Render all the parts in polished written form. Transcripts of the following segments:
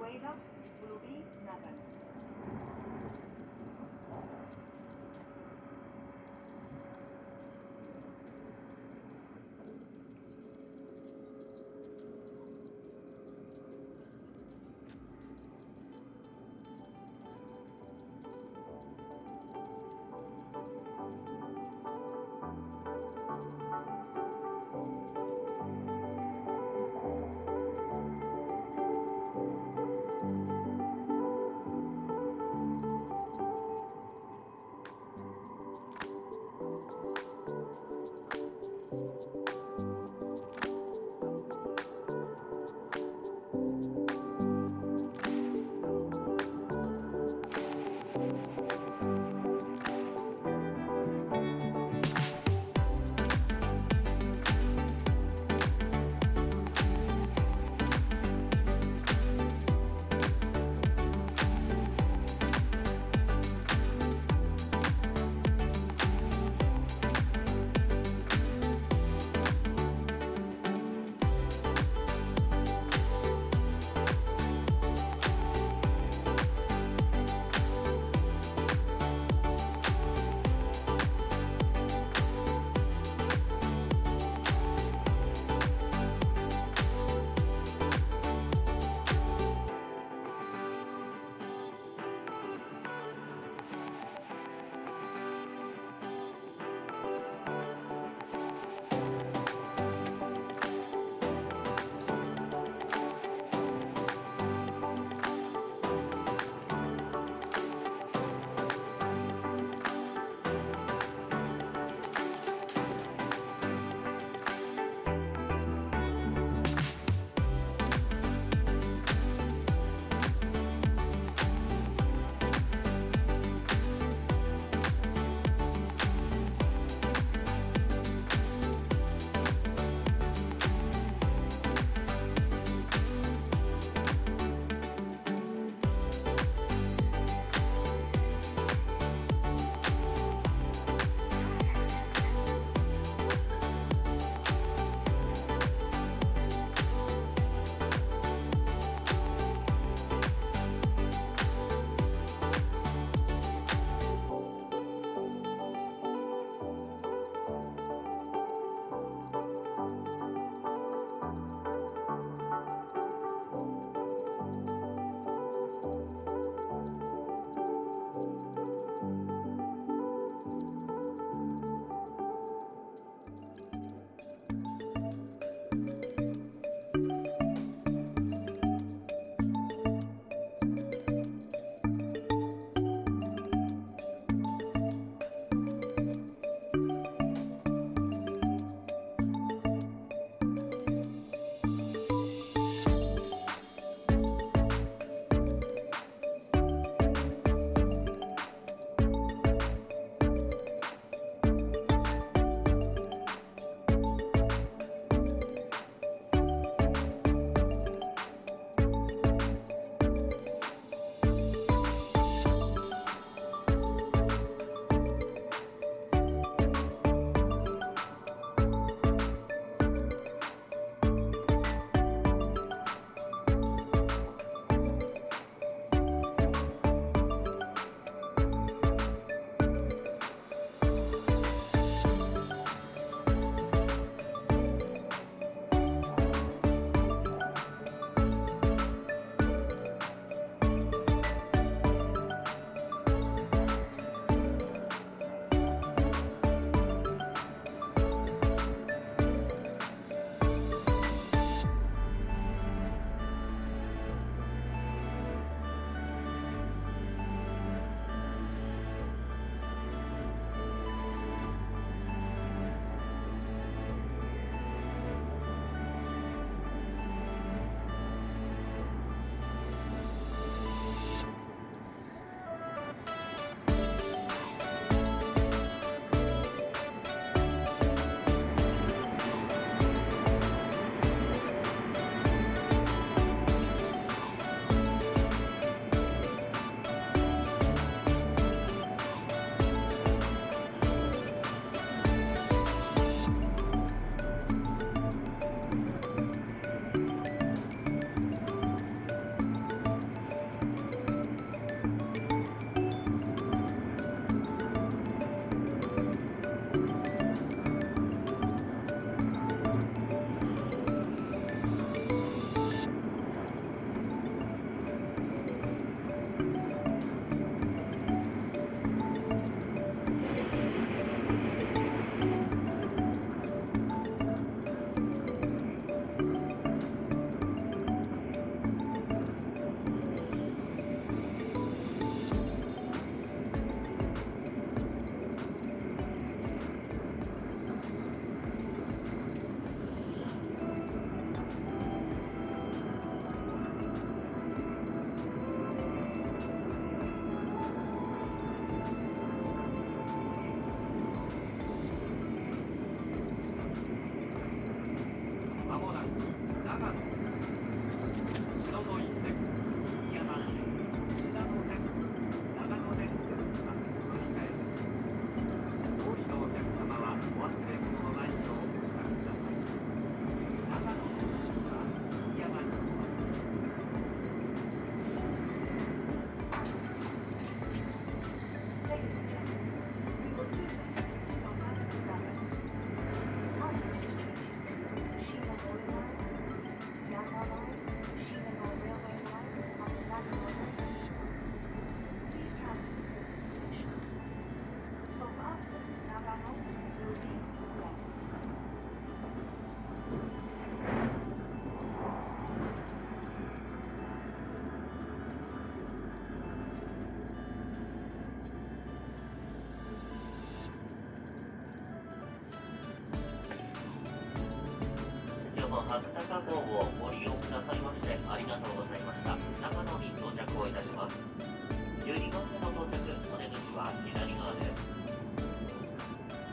way up will be Nagan. はでありがとうございました。長野に到着をいたします。12番目の到着、お出口は左側です。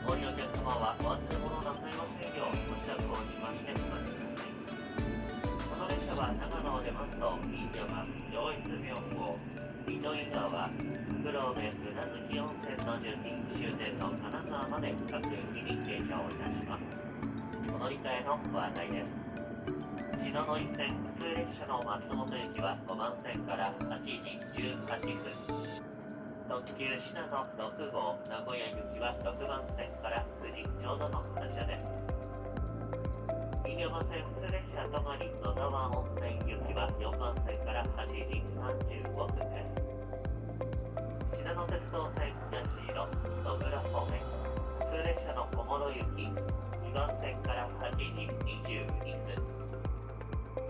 お降りのお客様はお忘れ物なさいませんようご支度をしましてお待ちください。この列車は長野を出ますと飯山、上越妙高、糸魚川、黒部宇奈月温泉の順に終点の金沢まで各駅に停車をいたします。お乗り換えのご案内です。篠ノ井線普通列車の松本行きは5番線から8時18分。特急信濃6号名古屋行きは6番線から9時ちょうどの発車です。飯山線普通列車ともに野沢温泉行きは4番線から8時35分です。信濃鉄道線八代戸倉方面普通列車の小諸行き2番線から8時22分。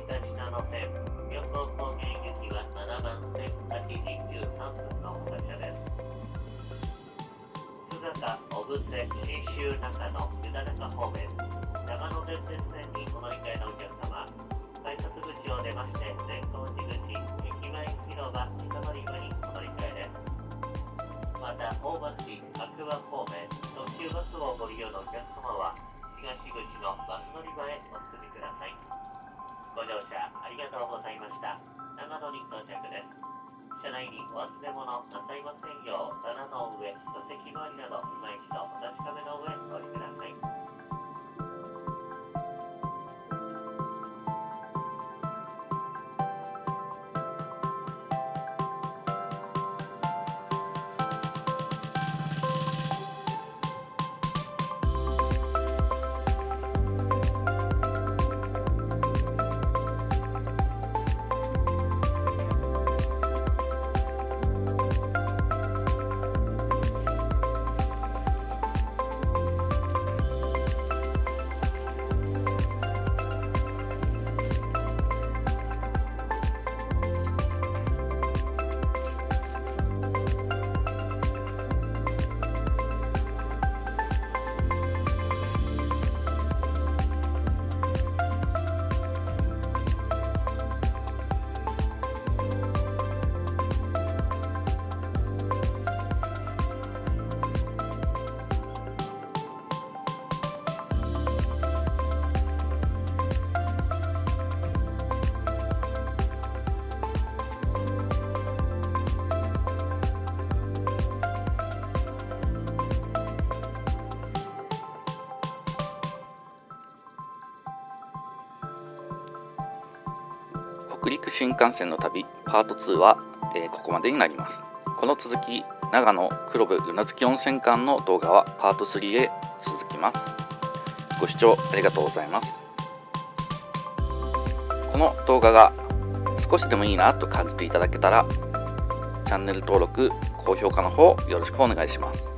北信濃線妙高高原行きは7番線8時13分の発車です。須坂小布施信州中野湯田中方面長野電鉄線にお乗り換えのお客様、改札口を出まして善光寺口駅前広場地下乗り場にお乗り換えです。また大橋白馬方面特急バスをご利用のお客様は東口のバス乗り場へお進みください。ご乗車ありがとうございました。長野に到着です。車内にお忘れ物なさいませんよう、棚の上、座席周りなど今一度お確かめの上お降りください。北陸新幹線の旅パート2は、ここまでになります。この続き、長野黒部宇奈月温泉間の動画はパート3へ続きます。ご視聴ありがとうございます。この動画が少しでもいいなと感じていただけたら、チャンネル登録、高評価の方よろしくお願いします。